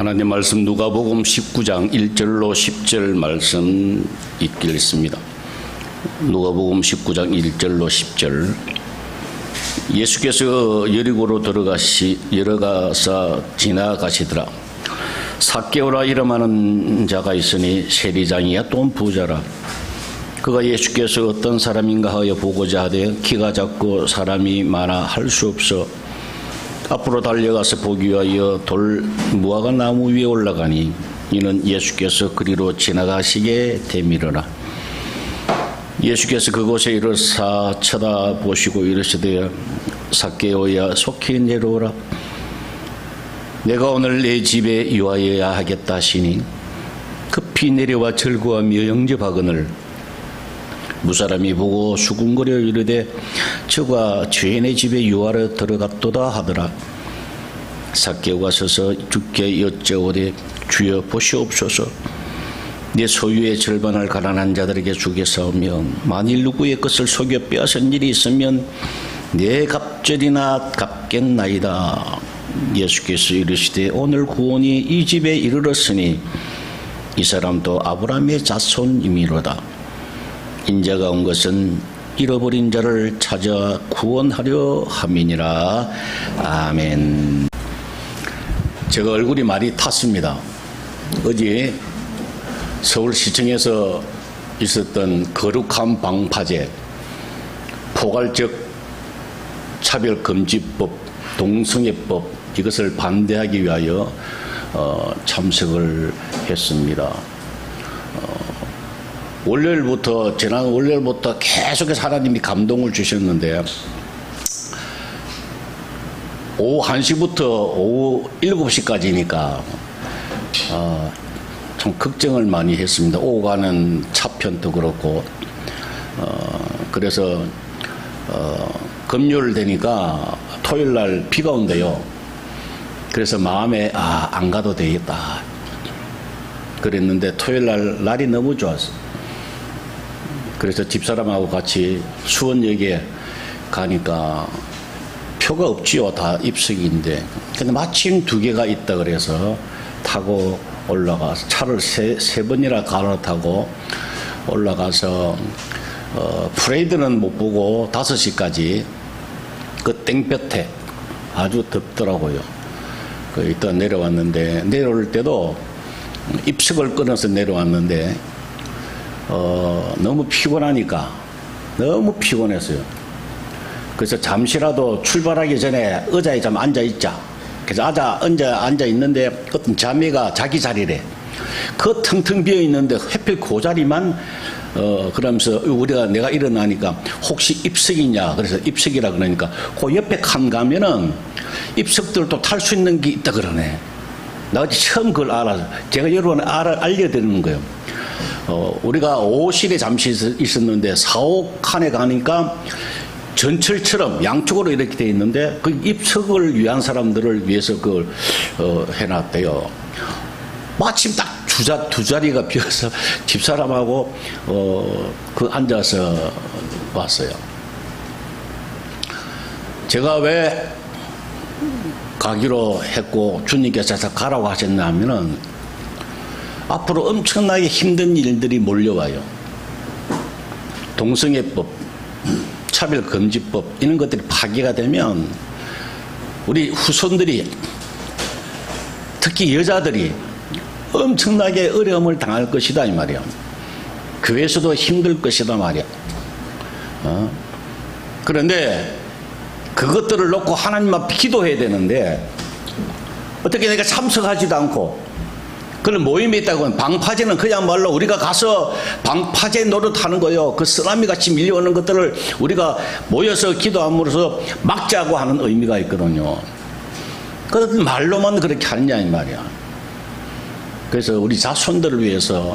하나님 말씀 누가복음 19장 1절로 10절 말씀 읽겠습니다. 누가복음 19장 1절로 10절. 예수께서 여리고로 들어가서 지나가시더라. 삭개오라 이름하는 자가 있으니 세리장이야 또 부자라. 그가 예수께서 어떤 사람인가 하여 보고자 하되 키가 작고 사람이 많아 할 수 없어 앞으로 달려가서 보기 위하여 돌 무화과 나무 위에 올라가니 이는 예수께서 그리로 지나가시게 되밀어라. 예수께서 그곳에 이르사 쳐다보시고 이르시되 삭개오야 속히 내려오라. 내가 오늘 내 집에 유하여야 하겠다 하시니 급히 내려와 절구하며 영접하거늘 무사람이 보고 수군거려 이르되 저가 죄인의 집에 유하러 들어갔도다 하더라. 삭개오가 서서 주께 여쭤오되 주여 보시옵소서. 내 소유의 절반을 가난한 자들에게 주겠사오며 만일 누구의 것을 속여 빼앗은 일이 있으면 내 갑절이나 갚겠나이다. 예수께서 이르시되 오늘 구원이 이 집에 이르렀으니 이 사람도 아브라함의 자손이미로다. 인자가 온 것은 잃어버린 자를 찾아 구원하려 함이니라. 아멘. 제가 얼굴이 많이 탔습니다. 어제 서울시청에서 있었던 거룩한 방파제, 포괄적 차별금지법, 동성애법 이것을 반대하기 위하여 참석을 했습니다. 지난 월요일부터 계속해서 하나님이 감동을 주셨는데 오후 1시부터 오후 7시까지니까 좀 걱정을 많이 했습니다. 오고 가는 차편도 그렇고 그래서 금요일 되니까 토요일날 비가 온대요. 그래서 마음에 안 가도 되겠다 그랬는데 토요일날 날이 너무 좋았어요. 그래서 집사람하고 같이 수원역에 가니까 표가 없지요. 다 입석인데. 근데 마침 2개가 있다 그래서 타고 올라가서 차를 세 번이나 갈아타고 올라가서 프레이드는 못 보고 5시까지 그 땡볕에 아주 덥더라고요. 일단 내려왔는데 내려올 때도 입석을 끊어서 내려왔는데 너무 피곤하니까 너무 피곤했어요. 그래서 잠시라도 출발하기 전에 의자에 좀 앉아있자. 그래서 앉아있는데 어떤 자매가 자기 자리래. 그 텅텅 비어있는데 하필 그 자리만 그러면서 내가 일어나니까 혹시 입석이냐. 그래서 입석이라 그러니까 그 옆에 칸 가면은 입석들도 탈 수 있는 게 있다 그러네. 나 처음 그걸 알아서 제가 여러분에 알려드리는 거예요. 우리가 5호실에 잠시 있었는데 4호 칸에 가니까 전철처럼 양쪽으로 이렇게 돼 있는데 그 입석을 위한 사람들을 위해서 그걸 해놨대요. 마침 딱 두 자리가 비어서 집사람하고 앉아서 왔어요. 제가 왜 가기로 했고 주님께서 가라고 하셨나 하면은 앞으로 엄청나게 힘든 일들이 몰려와요. 동성애법, 차별금지법 이런 것들이 파기가 되면 우리 후손들이 특히 여자들이 엄청나게 어려움을 당할 것이다 이 말이야. 교회에서도 힘들 것이다 말이야. 그런데 그것들을 놓고 하나님 앞에 기도해야 되는데 어떻게 내가 참석하지도 않고 그런 모임이 있다고 하면 방파제는 그야말로 우리가 가서 방파제 노릇하는 거예요. 그 쓰나미 같이 밀려오는 것들을 우리가 모여서 기도함으로써 막자고 하는 의미가 있거든요. 그래서 말로만 그렇게 하느냐 이 말이야. 그래서 우리 자손들을 위해서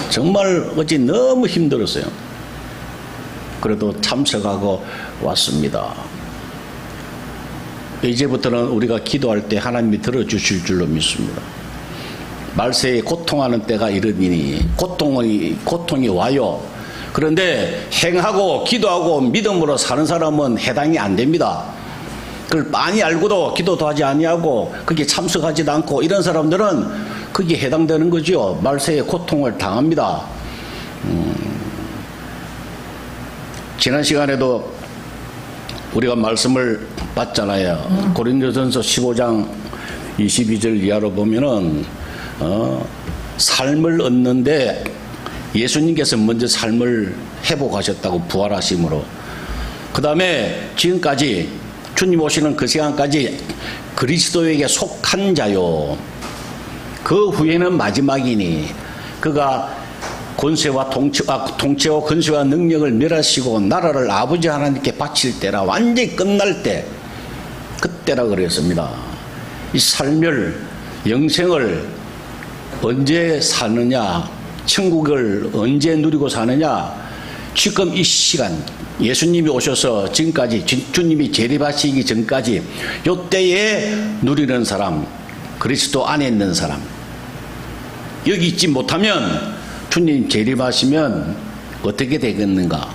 정말 어찌 너무 힘들었어요. 그래도 참석하고 왔습니다. 이제부터는 우리가 기도할 때 하나님이 들어주실 줄로 믿습니다. 말세에 고통하는 때가 이르니 고통이 와요. 그런데 행하고 기도하고 믿음으로 사는 사람은 해당이 안 됩니다. 그걸 많이 알고도 기도도 하지 아니하고 거기에 참석하지도 않고 이런 사람들은 거기에 해당되는 거죠. 말세의 고통을 당합니다. 지난 시간에도 우리가 말씀을 봤잖아요. 고린도전서 15장 22절 이하로 보면은 삶을 얻는데 예수님께서 먼저 삶을 회복하셨다고, 부활하심으로. 그 다음에 지금까지 주님 오시는 그 시간까지 그리스도에게 속한 자요. 그 후에는 마지막이니 그가 권세와 통치와 권세와 능력을 멸하시고 나라를 아버지 하나님께 바칠 때라, 완전히 끝날 때, 그때라 그랬습니다. 이 삶을, 영생을 언제 사느냐, 천국을 언제 누리고 사느냐, 지금 이 시간, 예수님이 오셔서 지금까지, 주님이 재림하시기 전까지 요때에 누리는 사람, 그리스도 안에 있는 사람, 여기 있지 못하면 주님 재림하시면 어떻게 되겠는가?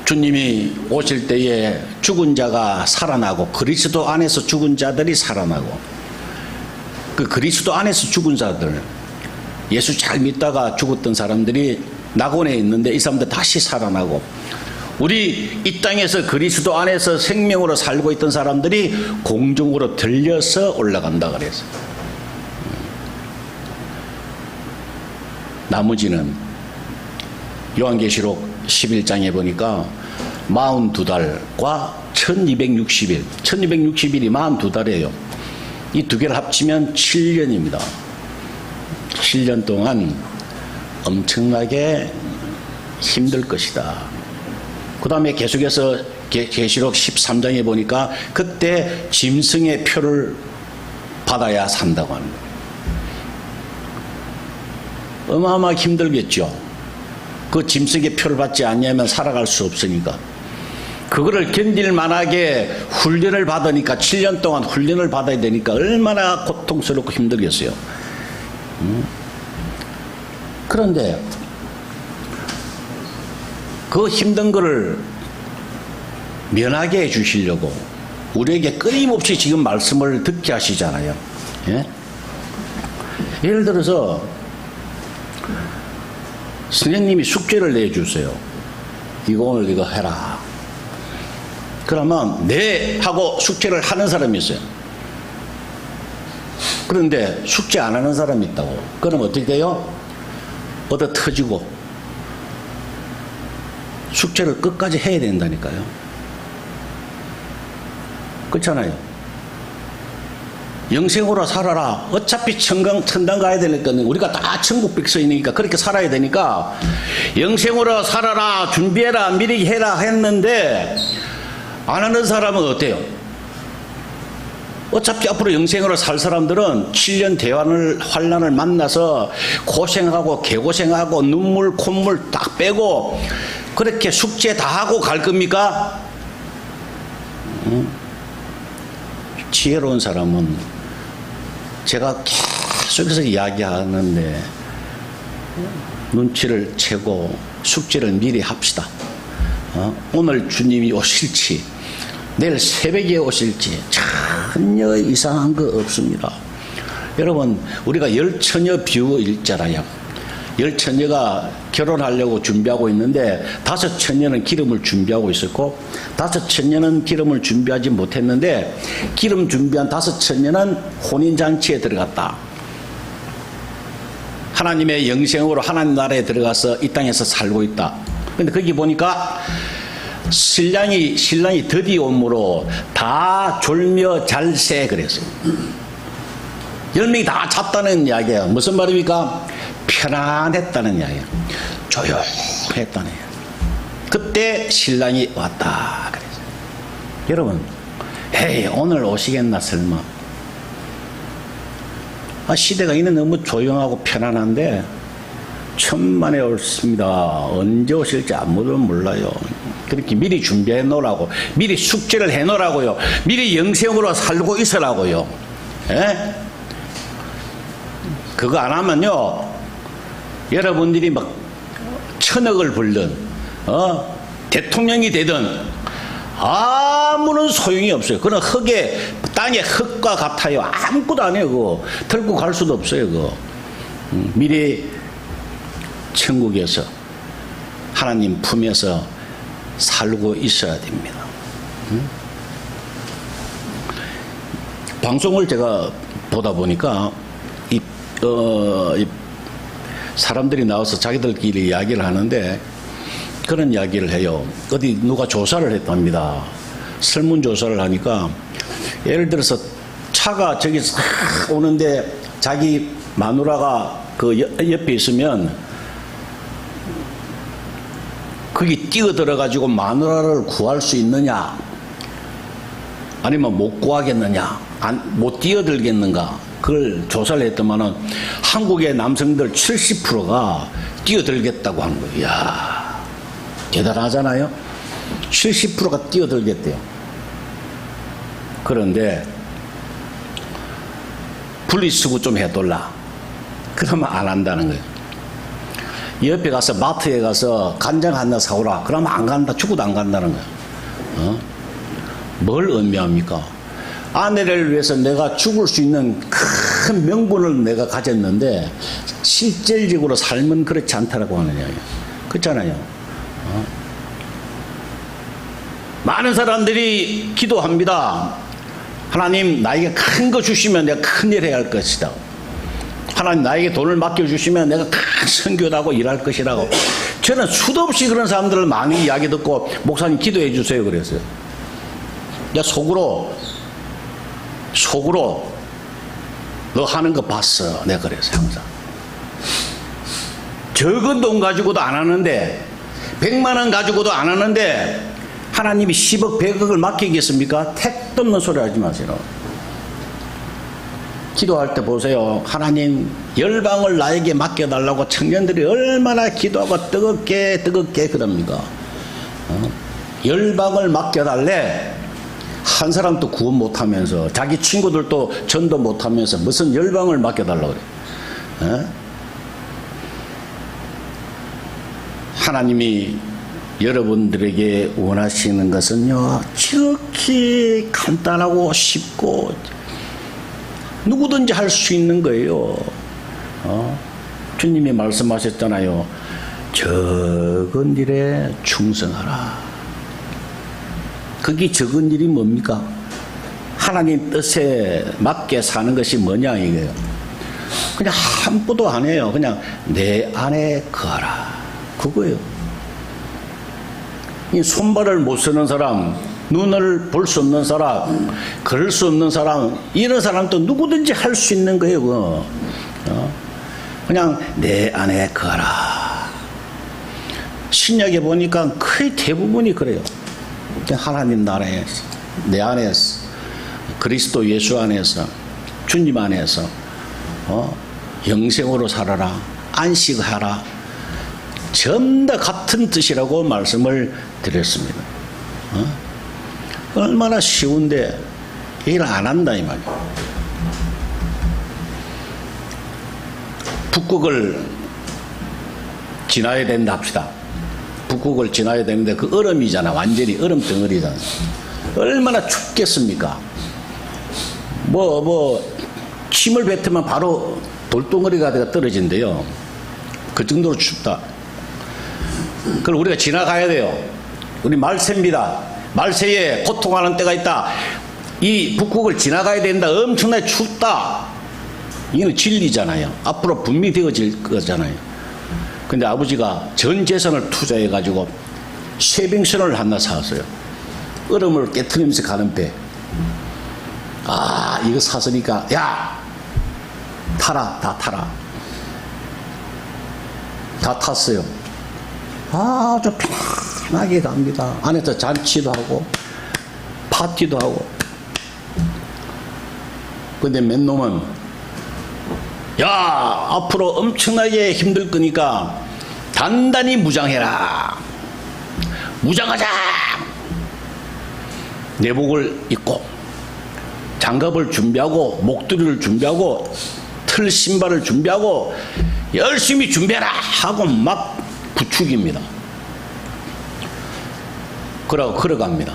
주님이 오실 때에 죽은 자가 살아나고, 그리스도 안에서 죽은 자들이 살아나고, 그 그리스도 안에서 죽은 자들, 예수 잘 믿다가 죽었던 사람들이 낙원에 있는데 이 사람들 다시 살아나고, 우리 이 땅에서 그리스도 안에서 생명으로 살고 있던 사람들이 공중으로 들려서 올라간다 그래서. 나머지는 요한계시록 11장에 보니까 42달과 1260일, 1260일이 42달이에요. 이 두 개를 합치면 7년입니다. 7년 동안 엄청나게 힘들 것이다. 그 다음에 계속해서 계시록 13장에 보니까 그때 짐승의 표를 받아야 산다고 합니다. 어마어마하게 힘들겠죠. 그 짐승의 표를 받지 않으면 살아갈 수 없으니까. 그거를 견딜 만하게 훈련을 받으니까, 7년 동안 훈련을 받아야 되니까 얼마나 고통스럽고 힘들겠어요. 그런데 그 힘든 거를 면하게 해 주시려고 우리에게 끊임없이 지금 말씀을 듣게 하시잖아요. 예? 예를 들어서 선생님이 숙제를 내주세요. 이거 오늘 이거 해라. 그러면 네 하고 숙제를 하는 사람이 있어요. 그런데 숙제 안 하는 사람이 있다고. 그럼 어떻게 돼요? 얻어 터지고 숙제를 끝까지 해야 된다니까요. 그렇잖아요. 영생으로 살아라. 어차피 천당 가야 되니까, 우리가 다 천국 백성이니까 그렇게 살아야 되니까 영생으로 살아라, 준비해라, 미리 해라 했는데 안 하는 사람은 어때요? 어차피 앞으로 영생으로 살 사람들은 7년 대환을, 환난을 만나서 고생하고 개고생하고 눈물 콧물 딱 빼고 그렇게 숙제 다 하고 갈 겁니까? 지혜로운 사람은, 제가 계속해서 이야기하는데, 눈치를 채고 숙제를 미리 합시다. 오늘 주님이 오실지 내일 새벽에 오실지 전혀 이상한 거 없습니다. 여러분, 우리가 열처녀 비유 읽잖아요. 열처녀가 결혼하려고 준비하고 있는데 5처녀는 기름을 준비하고 있었고 5처녀는 기름을 준비하지 못했는데 기름 준비한 5처녀는 혼인잔치에 들어갔다. 하나님의 영생으로 하나님 나라에 들어가서 이 땅에서 살고 있다. 근데 거기 보니까 신랑이 드디어 오므로 다 졸며 잘새 그랬어요. 10명이 다 잤다는 이야기예요. 무슨 말입니까? 편안했다는 이야기예요. 조용했다는 이야기예요. 그때 신랑이 왔다 그랬어요. 여러분, 에이 오늘 오시겠나 설마. 시대가 이는 너무 조용하고 편안한데 천만에 옳습니다. 언제 오실지 아무도 몰라요. 그렇게 미리 준비해 놓으라고, 미리 숙제를 해 놓으라고요. 미리 영생으로 살고 있으라고요. 에? 그거 안 하면요, 여러분들이 막 천억을 벌든 대통령이 되든 아무런 소용이 없어요. 그건 땅의 흙과 같아요. 아무것도 안 해요. 그거 들고 갈 수도 없어요. 그거 미래 천국에서 하나님 품에서 살고 있어야 됩니다. 방송을 제가 보다 보니까 이 사람들이 나와서 자기들끼리 이야기를 하는데 그런 이야기를 해요. 어디 누가 조사를 했답니다. 설문조사를 하니까 예를 들어서 차가 저기서 오는데 자기 마누라가 그 옆에 있으면 거기 뛰어들어 가지고 마누라를 구할 수 있느냐 아니면 못 구하겠느냐 못 뛰어들겠는가 그걸 조사를 했더만은 한국의 남성들 70%가 뛰어들겠다고 한 거예요. 이야 대단하잖아요. 70%가 뛰어들겠대요. 그런데 분리수거 좀 해둘라 그러면 안 한다는 거예요. 옆에 가서 마트에 가서 간장 하나 사오라 그러면 안 간다. 죽어도 안 간다는 거예요. 뭘 의미합니까? 아내를 위해서 내가 죽을 수 있는 큰 명분을 내가 가졌는데 실질적으로 삶은 그렇지 않다라고 하느냐. 그렇잖아요. 많은 사람들이 기도합니다. 하나님 나에게 큰 거 주시면 내가 큰일 해야 할 것이다. 하나님 나에게 돈을 맡겨주시면 내가 큰 선교하고 일할 것이라고. 저는 수도 없이 그런 사람들을 많이 이야기 듣고 목사님 기도해 주세요 그랬어요. 내가 속으로 너 하는 거 봤어. 내가 그래서 항상 적은 돈 가지고도 안 하는데 100만 원 가지고도 안 하는데 하나님이 10억 100억을 맡기겠습니까? 택도 없는 소리 하지 마세요. 기도할 때 보세요. 하나님 열방을 나에게 맡겨달라고 청년들이 얼마나 기도하고 뜨겁게 그럽니까? 열방을 맡겨달래. 한 사람도 구원 못하면서 자기 친구들도 전도 못하면서 무슨 열방을 맡겨달라고 그래. 하나님이 여러분들에게 원하시는 것은요 지극히 간단하고 쉽고 누구든지 할 수 있는 거예요. 주님이 말씀하셨잖아요. 적은 일에 충성하라. 그게 적은 일이 뭡니까? 하나님 뜻에 맞게 사는 것이 뭐냐 이거예요. 그냥 아무것도 안 해요. 그냥 내 안에 거하라. 그거예요. 이 손발을 못 쓰는 사람, 눈을 볼 수 없는 사람, 걸을 수 없는 사람, 이런 사람도 누구든지 할 수 있는 거예요. 그거. 그냥 내 안에 거하라. 신약에 보니까 거의 대부분이 그래요. 하나님 나라에 내 안에서 그리스도 예수 안에서 주님 안에서 영생으로 살아라. 안식하라. 전부 다 같은 뜻이라고 말씀을 드렸습니다. 얼마나 쉬운데 일 안 한다 이 말이에요. 북극을 지나야 된다 합시다. 북극을 지나야 되는데 그 얼음이잖아. 완전히 얼음 덩어리잖아. 얼마나 춥겠습니까? 침을 뱉으면 바로 돌덩어리가 떨어진대요. 그 정도로 춥다. 그걸 우리가 지나가야 돼요. 우리 말세입니다. 말세에 고통하는 때가 있다. 이 북극을 지나가야 된다. 엄청나게 춥다. 이건 진리잖아요. 앞으로 분명히 되어질 거잖아요. 근데 아버지가 전 재산을 투자해가지고 쇠빙선을 하나 사왔어요. 얼음을 깨트리면서 가는 배. 이거 샀으니까 야 타라. 다 타라. 다 탔어요. 아주 편하게 갑니다. 안에서 잔치도 하고 파티도 하고. 근데 맨 놈은 야 앞으로 엄청나게 힘들 거니까 단단히 무장해라. 무장하자. 내복을 입고 장갑을 준비하고 목도리를 준비하고 틀 신발을 준비하고 열심히 준비해라 하고 막 부축입니다. 그러고 걸어갑니다.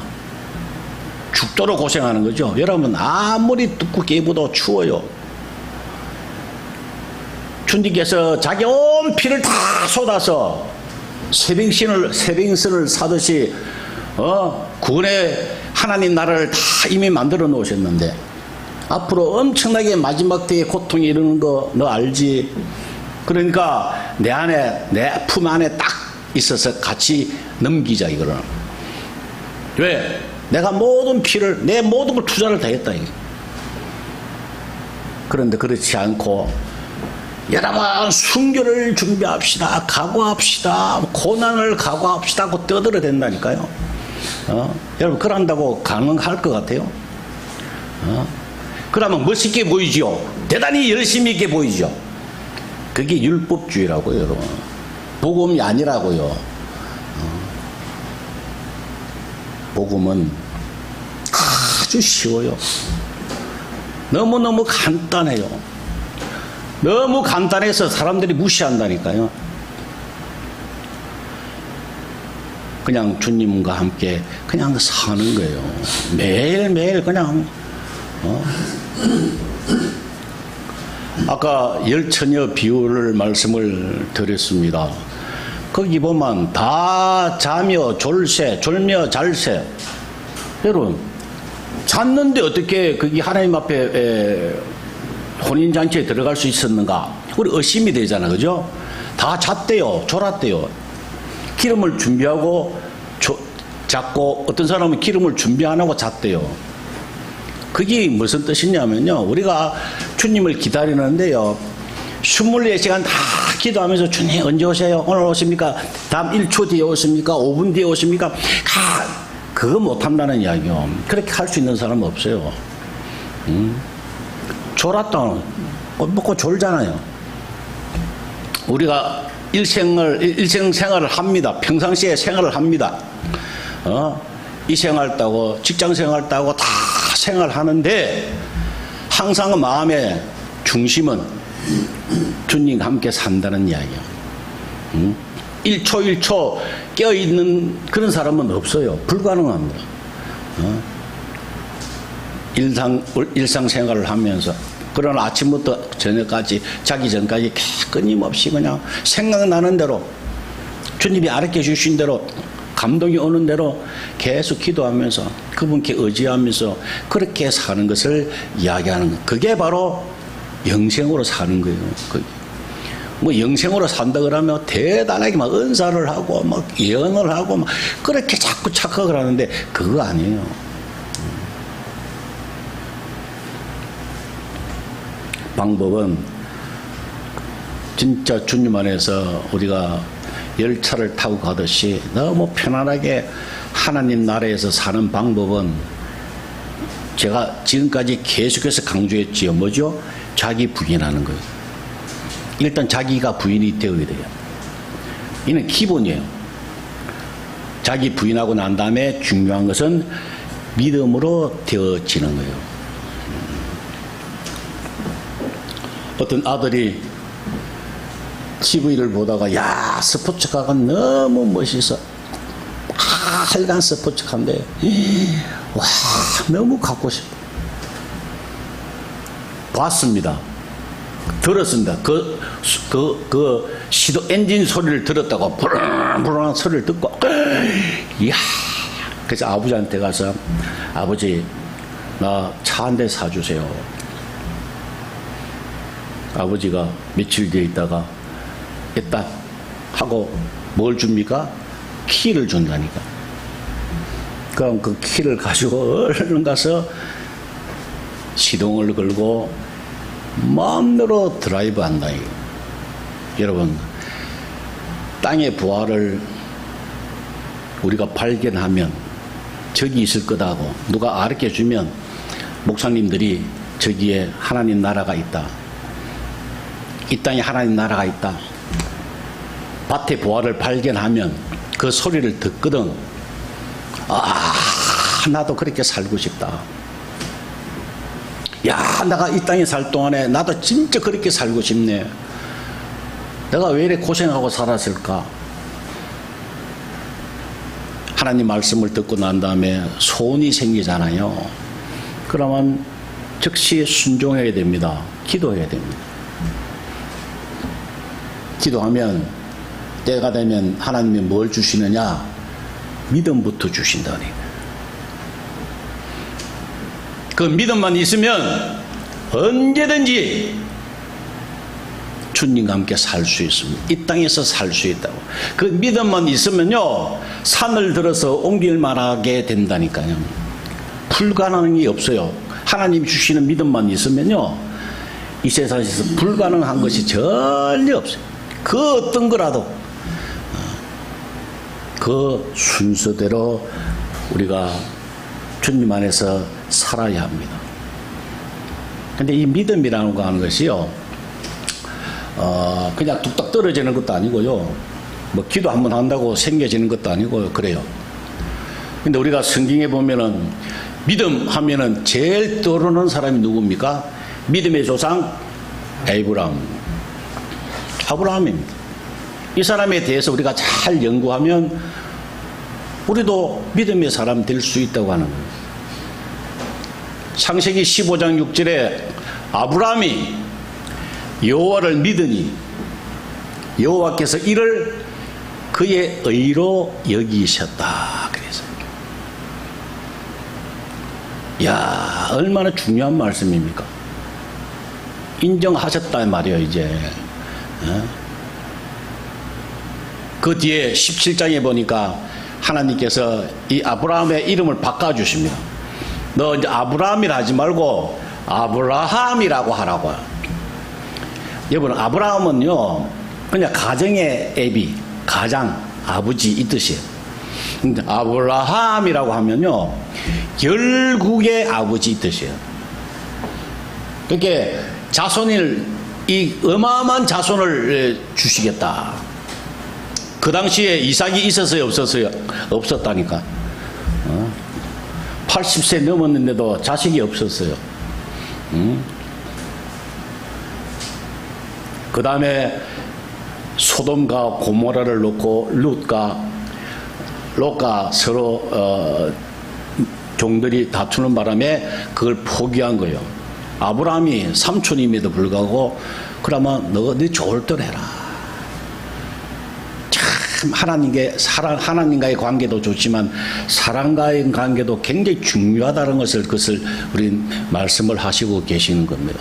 죽도록 고생하는 거죠. 여러분 아무리 두껍게 입어도 추워요. 주님께서 자기 온 피를 다 쏟아서 세빙선을 사듯이 구원의 하나님 나라를 다 이미 만들어 놓으셨는데 앞으로 엄청나게 마지막 때에 고통이 이르는 거 너 알지? 그러니까 내 안에 내 품 안에 딱 있어서 같이 넘기자 이거는. 왜? 내가 모든 피를 내 모든 걸 투자를 다 했다 이게. 그런데 그렇지 않고 여러분 순교를 준비합시다, 각오합시다, 고난을 각오합시다 하고 떠들어야 된다니까요. 여러분 그런다고 가능할 것 같아요? 그러면 멋있게 보이죠. 대단히 열심히 있게 보이죠. 그게 율법주의라고요, 여러분. 복음이 아니라고요. 복음은 아주 쉬워요. 너무너무 간단해요. 너무 간단해서 사람들이 무시한다니까요. 그냥 주님과 함께 그냥 사는 거예요. 매일매일 그냥 아까 열처녀 비유를 말씀을 드렸습니다. 거기 보면 다 자며 졸며 잘새. 여러분 잤는데 어떻게 거기 하나님 앞에 혼인잔치에 들어갈 수 있었는가? 우리 의심이 되잖아, 그죠? 다 잤대요, 졸았대요. 기름을 준비하고 잤고 어떤 사람은 기름을 준비 안 하고 잤대요. 그게 무슨 뜻이냐면요, 우리가 주님을 기다리는데요 24시간 다 기도하면서 주님 언제 오세요? 오늘 오십니까? 다음 1초 뒤에 오십니까? 5분 뒤에 오십니까? 그거 못한다는 이야기요. 그렇게 할 수 있는 사람은 없어요. 졸았다 먹고 졸잖아요. 우리가 일생 생활을 합니다. 평상시에 생활을 합니다. 이 생활 따고 직장 생활 따고 다 생활하는데 항상 마음의 중심은 주님과 함께 산다는 이야기예요. 1초 1초 깨어있는 그런 사람은 없어요. 불가능합니다. 일상생활을 하면서 그러나 아침부터 저녁까지 자기 전까지 끊임없이 그냥 생각나는 대로 주님이 가르쳐 주신 대로 감동이 오는 대로 계속 기도하면서 그분께 의지하면서 그렇게 사는 것을 이야기하는 것. 그게 바로 영생으로 사는 거예요. 뭐 영생으로 산다 그러면 대단하게 막 은사를 하고 막 예언을 하고 막 그렇게 자꾸 착각을 하는데 그거 아니에요. 방법은 진짜 주님 안에서 우리가 열차를 타고 가듯이 너무 편안하게 하나님 나라에서 사는 방법은 제가 지금까지 계속해서 강조했지요. 뭐죠? 자기 부인하는 거예요. 일단 자기가 부인이 되어야 돼요. 이는 기본이에요. 자기 부인하고 난 다음에 중요한 것은 믿음으로 되어지는 거예요. 어떤 아들이 TV를 보다가 야 스포츠카가 너무 멋있어. 하얀 스포츠카인데 와 너무 갖고 싶어. 봤습니다. 들었습니다. 그 시도 엔진 소리를 들었다고 부릉부릉한 소리를 듣고 이야. 그래서 아버지한테 가서 아버지 나 차 한 대 사주세요. 아버지가 며칠 뒤에 있다가 있다 하고 뭘 줍니까? 키를 준다니까. 그럼 그 키를 가지고 얼른 가서 시동을 걸고 마음대로 드라이브 한다. 여러분 땅의 부활을 우리가 발견하면 저기 있을 거다고 누가 가르쳐 주면 목사님들이 저기에 하나님 나라가 있다. 이 땅에 하나님 나라가 있다. 밭의 부활을 발견하면 그 소리를 듣거든. 아, 나도 그렇게 살고 싶다. 야, 내가 이 땅에 살 동안에 나도 진짜 그렇게 살고 싶네. 내가 왜 이렇게 고생하고 살았을까? 하나님 말씀을 듣고 난 다음에 소원이 생기잖아요. 그러면 즉시 순종해야 됩니다. 기도해야 됩니다. 기도하면 때가 되면 하나님이 뭘 주시느냐? 믿음부터 주신다니. 그 믿음만 있으면 언제든지 주님과 함께 살 수 있습니다. 이 땅에서 살 수 있다고. 그 믿음만 있으면요, 산을 들어서 옮길 만하게 된다니까요. 불가능이 없어요. 하나님 주시는 믿음만 있으면요, 이 세상에서 불가능한 것이 전혀 없어요. 그 어떤 거라도 그 순서대로 우리가 주님 안에서 살아야 합니다. 근데 이 믿음이라는 거 하는 것이요, 그냥 뚝딱 떨어지는 것도 아니고요, 뭐 기도 한번 한다고 생겨지는 것도 아니고요, 그래요. 근데 우리가 성경에 보면은 믿음 하면은 제일 떠오르는 사람이 누굽니까? 믿음의 조상 아브라함입니다. 이 사람에 대해서 우리가 잘 연구하면 우리도 믿음의 사람 될 수 있다고 하는 거예요. 창세기 15장 6절에 아브라함이 여호와를 믿으니 여호와께서 이를 그의 의로 여기셨다. 그래서 야, 얼마나 중요한 말씀입니까? 인정하셨다 말이에요. 이제 그 뒤에 17장에 보니까 하나님께서 이 아브라함의 이름을 바꿔주십니다. 너 이제 아브라함이라 하지 말고 아브라함이라고 하라고요. 여러분, 아브라함은요, 그냥 가정의 애비, 가장, 아버지 이 뜻이에요. 근데 아브라함이라고 하면요, 열국의 아버지 이 뜻이에요. 그렇게 자손을, 이 어마어마한 자손을 주시겠다. 그 당시에 이삭이 있었어요, 없었어요? 없었다니까. 80세 넘었는데도 자식이 없었어요. 그 다음에 소돔과 고모라를 놓고 롯과 서로 종들이 다투는 바람에 그걸 포기한 거예요. 아브라함이 삼촌임에도 불구하고, 그러면 너 좋을 듯 해라. 참 하나님과의 관계도 좋지만 사람과의 관계도 굉장히 중요하다는 그것을 우리 말씀을 하시고 계시는 겁니다.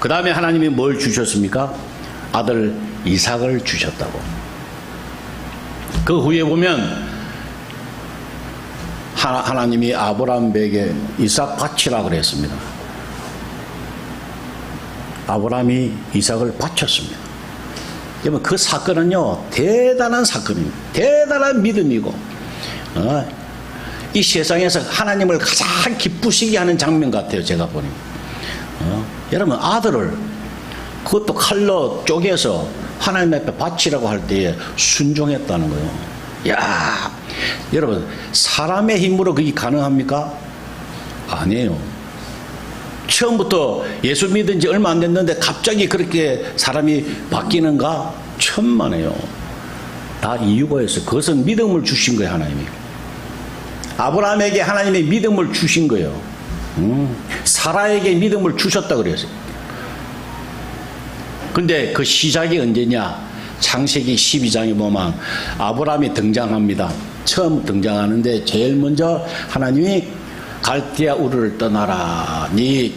그 다음에 하나님이 뭘 주셨습니까? 아들 이삭을 주셨다고. 그 후에 보면 하나님이 아브라함에게 이삭 바치라 그랬습니다. 아브라함이 이삭을 바쳤습니다. 여러분, 그 사건은요, 대단한 사건입니다. 대단한 믿음이고, 이 세상에서 하나님을 가장 기쁘시게 하는 장면 같아요, 제가 보니. 여러분, 아들을 그것도 칼로 쪼개서 하나님 앞에 바치라고 할 때에 순종했다는 거예요. 야, 여러분, 사람의 힘으로 그게 가능합니까? 아니에요. 처음부터 예수 믿은 지 얼마 안 됐는데 갑자기 그렇게 사람이 바뀌는가? 천만에요. 다 이유가 있어요. 그것은 믿음을 주신 거예요, 하나님이. 아브라함에게 하나님이 믿음을 주신 거예요. 사라에게 믿음을 주셨다 그랬어요. 근데 그 시작이 언제냐? 창세기 12장에 보면 아브라함이 등장합니다. 처음 등장하는데 제일 먼저 하나님이 갈대아 우르를 떠나라. 네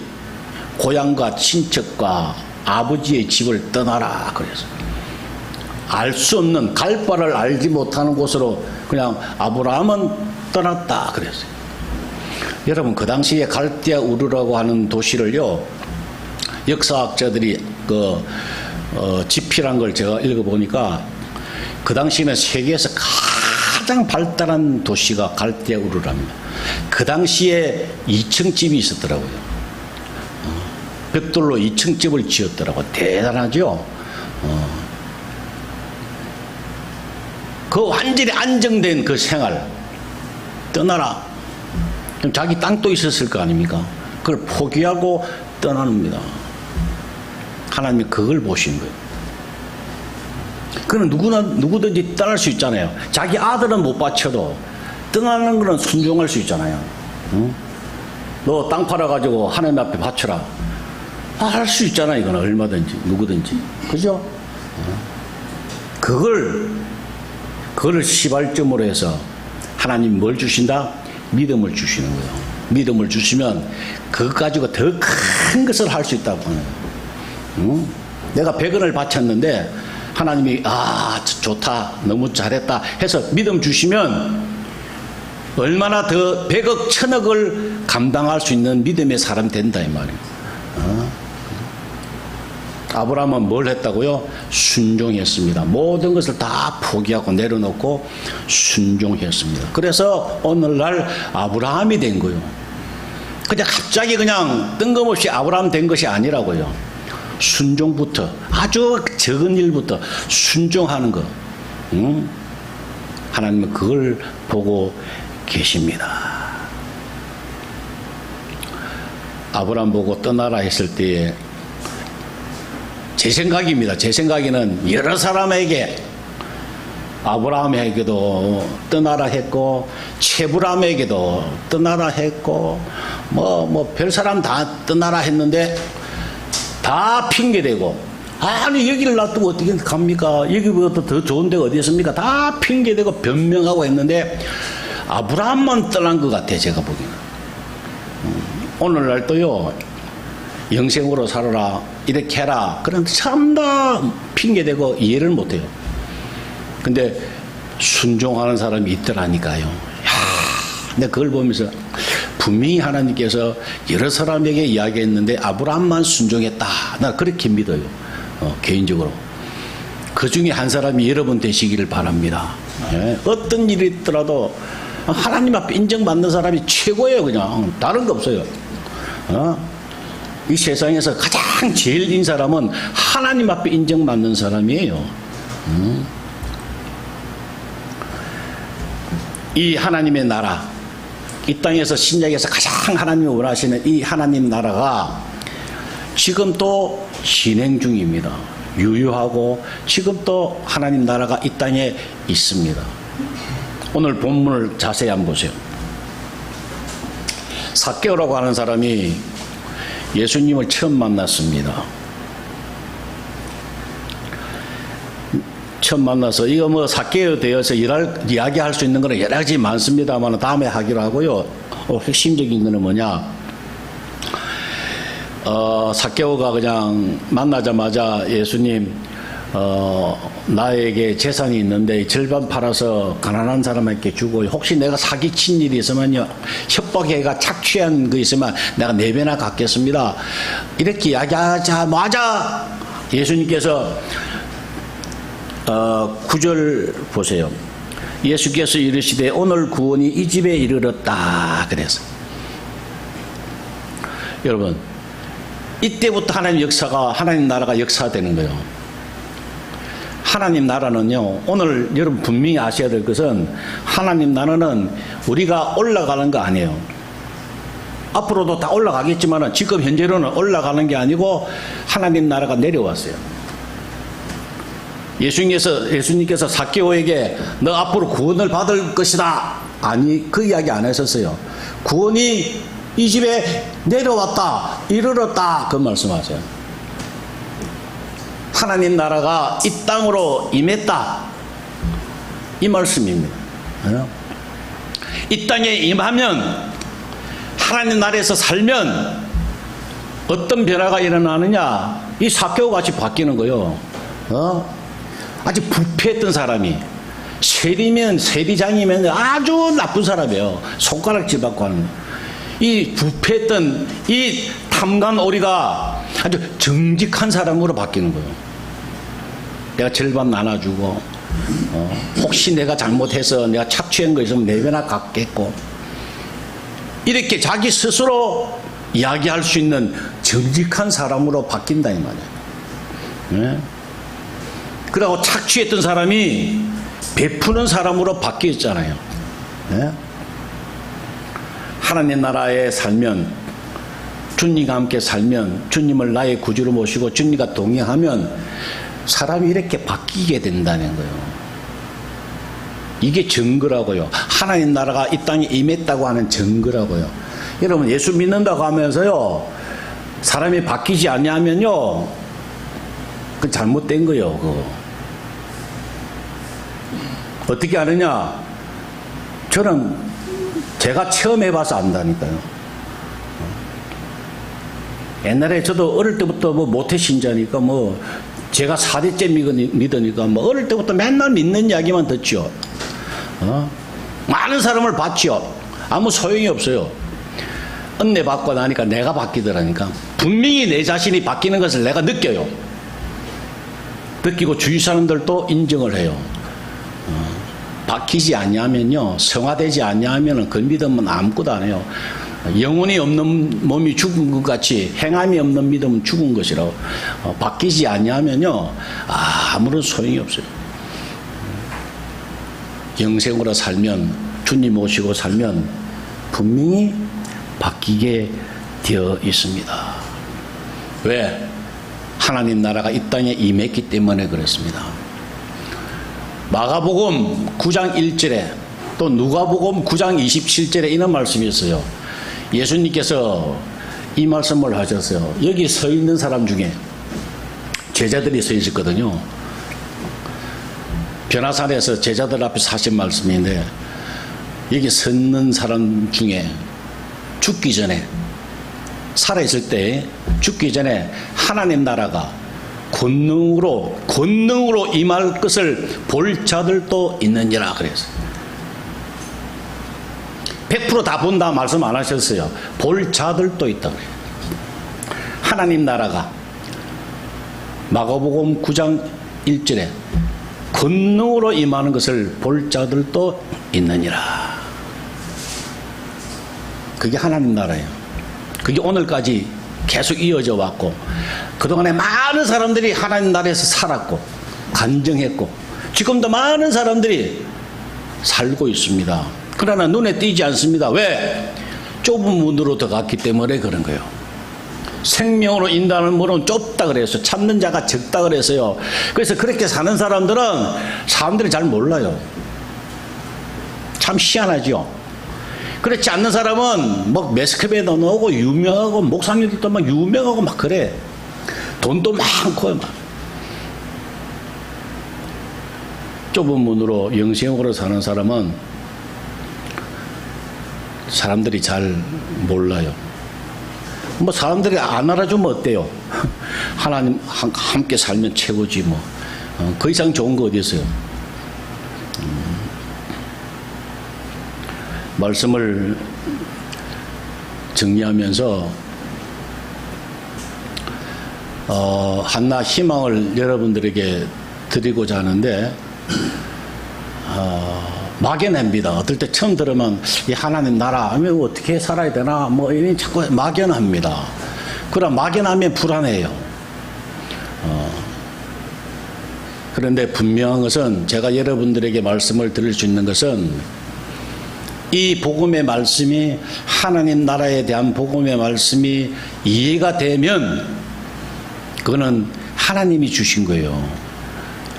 고향과 친척과 아버지의 집을 떠나라. 그래서 알 수 없는, 갈 바를 알지 못하는 곳으로 그냥 아브라함은 떠났다. 그랬어요. 여러분, 그 당시에 갈대아 우르라고 하는 도시를요, 역사학자들이 지필한 걸 제가 읽어보니까 그 당시에는 세계에서 가장 발달한 도시가 갈대아 우르랍니다. 그 당시에 2층 집이 있었더라고요. 벽돌로 2층 집을 지었더라고요. 대단하죠? 그 완전히 안정된 그 생활, 떠나라. 그럼 자기 땅도 있었을 거 아닙니까? 그걸 포기하고 떠납니다. 하나님이 그걸 보신 거예요. 그는 누구든지 떠날 수 있잖아요. 자기 아들은 못 바쳐도 떠나는 거는 순종할 수 있잖아요. 응? 너 땅 팔아가지고 하나님 앞에 바쳐라. 할 수 있잖아. 이건 얼마든지 누구든지. 그죠? 그걸 시발점으로 해서 하나님 뭘 주신다? 믿음을 주시는 거예요. 믿음을 주시면 그것 가지고 더 큰 것을 할 수 있다고 하는 거예요. 응? 내가 100원을 바쳤는데 하나님이 좋다, 너무 잘했다 해서 믿음 주시면 얼마나 더 100억, 1000억을 감당할 수 있는 믿음의 사람 된다 이 말이에요. 아브라함은 뭘 했다고요? 순종했습니다. 모든 것을 다 포기하고 내려놓고 순종했습니다. 그래서 오늘날 아브라함이 된 거예요. 그냥 갑자기 그냥 뜬금없이 아브라함 된 것이 아니라고요. 순종부터, 아주 적은 일부터 순종하는 것. 하나님은 그걸 보고 계십니다. 아브라함 보고 떠나라 했을 때에 제 생각입니다. 제 생각에는 여러 사람에게, 아브라함에게도 떠나라 했고 체브람에게도 떠나라 했고 별 사람 다 떠나라 했는데 다 핑계대고, 아니 여기를 놔두고 어떻게 갑니까? 여기보다 더 좋은 데가 어디 있습니까? 다 핑계대고 변명하고 했는데 아브라함만 떠난 것 같아. 제가 보기에는. 오늘날 또요, 영생으로 살아라, 이렇게 해라, 그런데 참 다 핑계대고 이해를 못해요. 근데 순종하는 사람이 있더라니까요. 근데 그걸 보면서 분명히 하나님께서 여러 사람에게 이야기했는데 아브라함만 순종했다. 나 그렇게 믿어요. 개인적으로. 그 중에 한 사람이 여러분 되시기를 바랍니다. 어떤 일이 있더라도 하나님 앞에 인정받는 사람이 최고예요. 그냥 다른 거 없어요. 이 세상에서 가장 제일 인 사람은 하나님 앞에 인정받는 사람이에요. 이 하나님의 나라, 이 땅에서 신약에서 가장 하나님이 원하시는 이 하나님 나라가 지금 또 진행 중입니다. 유효하고 지금 또 하나님 나라가 이 땅에 있습니다. 오늘 본문을 자세히 한번 보세요. 삭개오라고 하는 사람이 예수님을 처음 만났습니다. 처음 만나서 이거 삭개오 되어서 이야기할 수 있는 거는 여러 가지 많습니다만 다음에 하기로 하고요. 핵심적인 거는 뭐냐? 삭개오가 그냥 만나자마자 예수님, 나에게 재산이 있는데 절반 팔아서 가난한 사람에게 주고, 혹시 내가 사기친 일이 있으면요, 협박해가 착취한 거 있으면 내가 4배나 갚겠습니다. 이렇게 이야기하자마자 예수님께서 9절 보세요. 예수께서 이르시되 오늘 구원이 이 집에 이르렀다 그래서. 여러분, 이때부터 하나님 역사가, 하나님 나라가 역사되는 거예요. 하나님 나라는요, 오늘 여러분 분명히 아셔야 될 것은 하나님 나라는 우리가 올라가는 거 아니에요. 앞으로도 다 올라가겠지만 지금 현재로는 올라가는 게 아니고 하나님 나라가 내려왔어요. 예수님께서 삭개오에게 너 앞으로 구원을 받을 것이다, 아니, 그 이야기 안 하셨어요. 구원이 이 집에 내려왔다, 이르렀다, 그 말씀하세요. 하나님 나라가 이 땅으로 임했다, 이 말씀입니다. 이 땅에 임하면, 하나님 나라에서 살면 어떤 변화가 일어나느냐? 이 삭개오 같이 바뀌는 거예요. 아주 부패했던 사람이 세리장이면 아주 나쁜 사람이에요. 손가락질 받고 하는 거예요. 이 부패했던 이 탐관오리가 아주 정직한 사람으로 바뀌는 거예요. 내가 절반 나눠주고, 혹시 내가 잘못해서 내가 착취한 거 있으면 4배나 갚겠고, 이렇게 자기 스스로 이야기할 수 있는 정직한 사람으로 바뀐다 이 말이에요. 그리고 착취했던 사람이 베푸는 사람으로 바뀌었잖아요. 하나님 나라에 살면, 주님과 함께 살면, 주님을 나의 구주로 모시고 주님과 동행하면 사람이 이렇게 바뀌게 된다는 거예요. 이게 증거라고요. 하나님 나라가 이 땅에 임했다고 하는 증거라고요. 여러분 예수 믿는다고 하면서요 사람이 바뀌지 않냐면요 그건 잘못된 거예요. 그거. 어떻게 아느냐? 저는 제가 체험해봐서 안다니까요. 옛날에 저도 어릴 때부터 뭐 모태신자니까 뭐 제가 4대째 믿으니까 뭐 어릴 때부터 맨날 믿는 이야기만 듣죠. 많은 사람을 봤죠. 아무 소용이 없어요. 은혜 받고 나니까 내가 바뀌더라니까. 분명히 내 자신이 바뀌는 것을 내가 느껴요. 느끼고 주위 사람들도 인정을 해요. 바뀌지 않냐면요, 성화되지 않냐면은 그 믿음은 아무것도 안 해요. 영혼이 없는 몸이 죽은 것 같이 행함이 없는 믿음은 죽은 것이라고. 바뀌지 않냐면요 아무런 소용이 없어요. 영생으로 살면, 주님 모시고 살면 분명히 바뀌게 되어 있습니다. 왜? 하나님 나라가 이 땅에 임했기 때문에 그렇습니다. 마가복음 9장 1절에 또 누가복음 9장 27절에 이런 말씀이 있어요. 예수님께서 이 말씀을 하셨어요. 여기 서 있는 사람 중에 제자들이 서 있었거든요. 변화산에서 제자들 앞에서 하신 말씀인데 여기 서 있는 사람 중에 죽기 전에 살아있을 때 죽기 전에 하나님 나라가 권능으로 임할 것을 볼 자들도 있느니라 그랬어요. 100% 다 본다 말씀 안 하셨어요. 볼 자들도 있다 그래요. 하나님 나라가 마가복음 9장 1절에 권능으로 임하는 것을 볼 자들도 있느니라. 그게 하나님 나라예요. 그게 오늘까지 계속 이어져 왔고 그동안에 많은 사람들이 하나님 나라에서 살았고 간증했고 지금도 많은 사람들이 살고 있습니다. 그러나 눈에 띄지 않습니다. 왜? 좁은 문으로 들어갔기 때문에 그런 거예요. 생명으로 인도하는 문은 좁다 그랬어요. 찾는 자가 적다 그랬어요. 그래서 그렇게 사는 사람들이 잘 몰라요. 참 희한하죠. 그렇지 않는 사람은 뭐 매스컴에도 나오고 유명하고 목사님들도 막 유명하고 막 그래. 돈도 많고 막. 좁은 문으로 영생으로 사는 사람은 사람들이 잘 몰라요. 뭐 사람들이 안 알아주면 어때요? 하나님 함께 살면 최고지 뭐. 그 이상 좋은 거 어디 있어요? 말씀을 정리하면서 한나 희망을 여러분들에게 드리고자 하는데 막연합니다. 어떨 때 처음 들으면 이 하나님 나라 하면 어떻게 살아야 되나 뭐 이런 자꾸 막연합니다. 그럼 막연하면 불안해요. 그런데 분명한 것은 제가 여러분들에게 말씀을 드릴 수 있는 것은 이 복음의 말씀이 하나님 나라에 대한 복음의 말씀이 이해가 되면 그거는 하나님이 주신 거예요.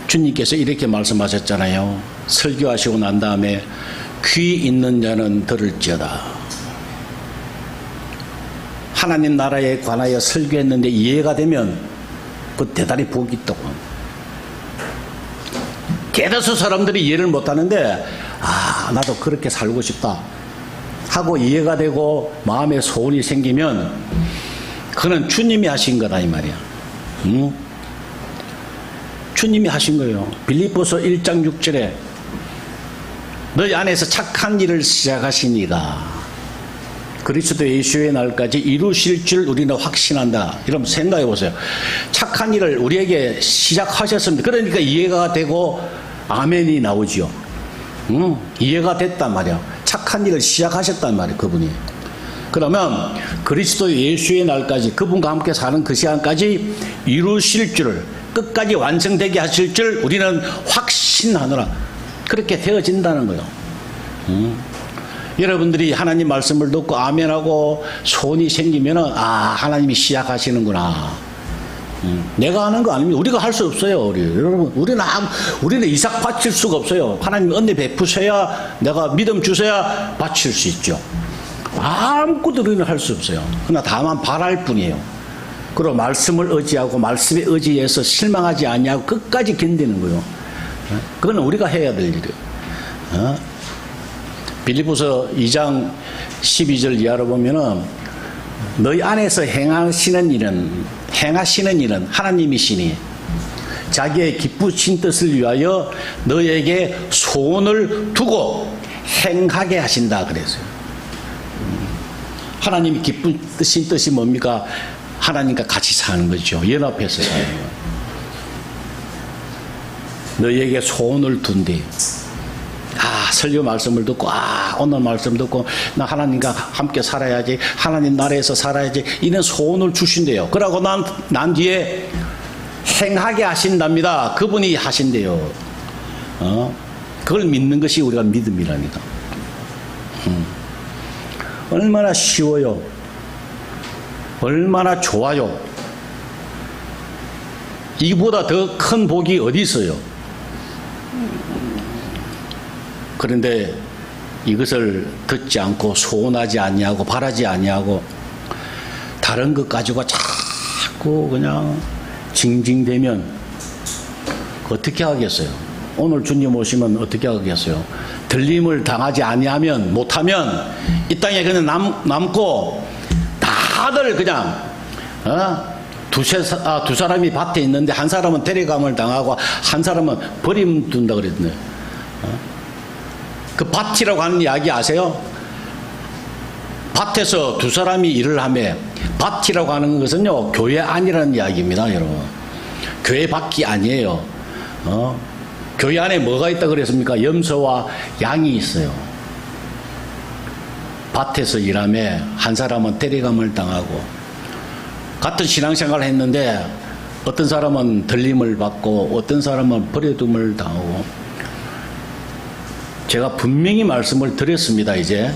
주님께서 이렇게 말씀하셨잖아요. 설교하시고 난 다음에 귀 있는 자는 들을지어다. 하나님 나라에 관하여 설교했는데 이해가 되면 그 대단히 복이 있다고. 대다수 사람들이 이해를 못하는데 나도 그렇게 살고 싶다 하고 이해가 되고 마음에 소원이 생기면 그는 주님이 하신 거다 이 말이야. 주님이 하신 거예요. 빌립보서 1장 6절에 너희 안에서 착한 일을 시작하시니가 그리스도 예수의 날까지 이루실 줄 우리는 확신한다. 여러분 생각해 보세요. 착한 일을 우리에게 시작하셨습니다. 그러니까 이해가 되고 아멘이 나오지요. 이해가 됐단 말이야. 착한 일을 시작하셨단 말이야 그분이. 그러면 그리스도 예수의 날까지 그분과 함께 사는 그 시간까지 이루실 줄을 끝까지 완성되게 하실 줄 우리는 확신하노라. 그렇게 되어진다는 거예요. 여러분들이 하나님 말씀을 듣고 아멘하고 소원이 생기면은 하나님이 시작하시는구나. 내가 하는 거 아닙니다. 우리가 할 수 없어요. 여러분, 우리는 이삭 바칠 수가 없어요. 하나님 은혜 베푸셔야, 내가 믿음 주셔야 바칠 수 있죠. 아무것도 우리는 할 수 없어요. 그러나 다만 바랄 뿐이에요. 그리고 말씀을 의지하고 말씀에 의지해서 실망하지 아니하고 끝까지 견디는 거예요. 그건 우리가 해야 될 일이에요. 빌립보서 2장 12절 이하로 보면은 너희 안에서 행하시는 일은 하나님이시니 자기의 기쁘신 뜻을 위하여 너에게 소원을 두고 행하게 하신다 그랬어요. 하나님이 기쁘신 뜻이 뭡니까? 하나님과 같이 사는 거죠. 연합해서 사는 거예요. 너에게 소원을 둔뒤. 설교 말씀을 듣고 오늘 말씀 듣고 나 하나님과 함께 살아야지, 하나님 나라에서 살아야지, 이런 소원을 주신대요. 그러고 난 뒤에 행하게 하신답니다. 그분이 하신대요. 그걸 믿는 것이 우리가 믿음이랍니다. 얼마나 쉬워요. 얼마나 좋아요. 이보다 더 큰 복이 어디 있어요. 그런데 이것을 듣지 않고 소원하지 아니하고 바라지 아니하고 다른 것 가지고 자꾸 그냥 징징대면 어떻게 하겠어요? 오늘 주님 오시면 어떻게 하겠어요? 들림을 당하지 아니하면, 못하면 이 땅에 그냥 남고 다들 그냥 두 사람이 밭에 있는데 한 사람은 데려감을 당하고 한 사람은 버림둔다 그랬네. 그 밭이라고 하는 이야기 아세요? 밭에서 두 사람이 일을 하며, 밭이라고 하는 것은요 교회 안이라는 이야기입니다. 여러분, 교회 밖이 아니에요. 교회 안에 뭐가 있다 그랬습니까? 염소와 양이 있어요. 밭에서 일하며 한 사람은 때리감을 당하고, 같은 신앙생활을 했는데 어떤 사람은 들림을 받고 어떤 사람은 버려둠을 당하고. 제가 분명히 말씀을 드렸습니다. 이제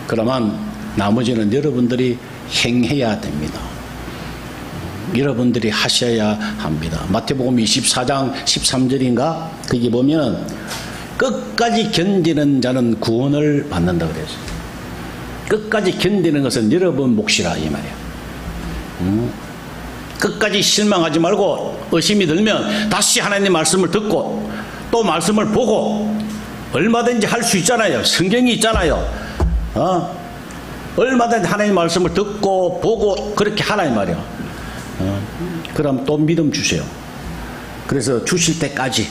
그러면 나머지는 여러분들이 행해야 됩니다. 여러분들이 하셔야 합니다. 마태복음 24장 13절인가 거기 보면 끝까지 견디는 자는 구원을 받는다 그랬어요. 끝까지 견디는 것은 여러분 몫이라 이 말이에요. 끝까지 실망하지 말고 의심이 들면 다시 하나님 말씀을 듣고 또 말씀을 보고, 얼마든지 할 수 있잖아요. 성경이 있잖아요. 얼마든지 하나님 말씀을 듣고 보고 그렇게 하라 이 말이에요. 그럼 또 믿음 주세요. 그래서 주실 때까지,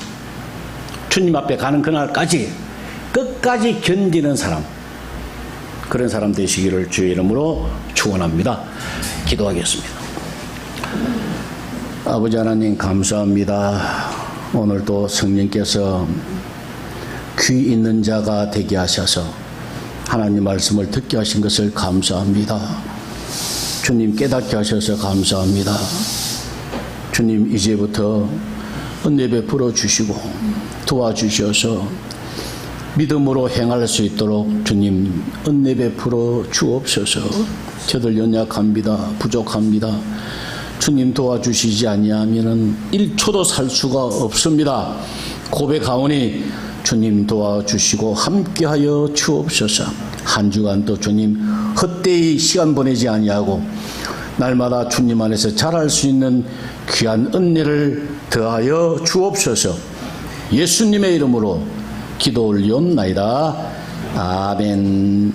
주님 앞에 가는 그날까지 끝까지 견디는 사람, 그런 사람 되시기를 주의 이름으로 축원합니다. 기도하겠습니다. 아버지 하나님 감사합니다. 오늘도 성령께서 귀 있는 자가 되게 하셔서 하나님 말씀을 듣게 하신 것을 감사합니다. 주님 깨닫게 하셔서 감사합니다. 주님 이제부터 은혜 베풀어 주시고 도와주셔서 믿음으로 행할 수 있도록 주님 은혜 베풀어 주옵소서. 저들 연약합니다. 부족합니다. 주님 도와주시지 아니하면은 1초도 살 수가 없습니다. 고백하오니 주님 도와주시고 함께하여 주옵소서. 한 주간 또 주님 헛되이 시간 보내지 아니하고 날마다 주님 안에서 자랄 수 있는 귀한 은혜를 더하여 주옵소서. 예수님의 이름으로 기도 올리옵나이다. 아멘.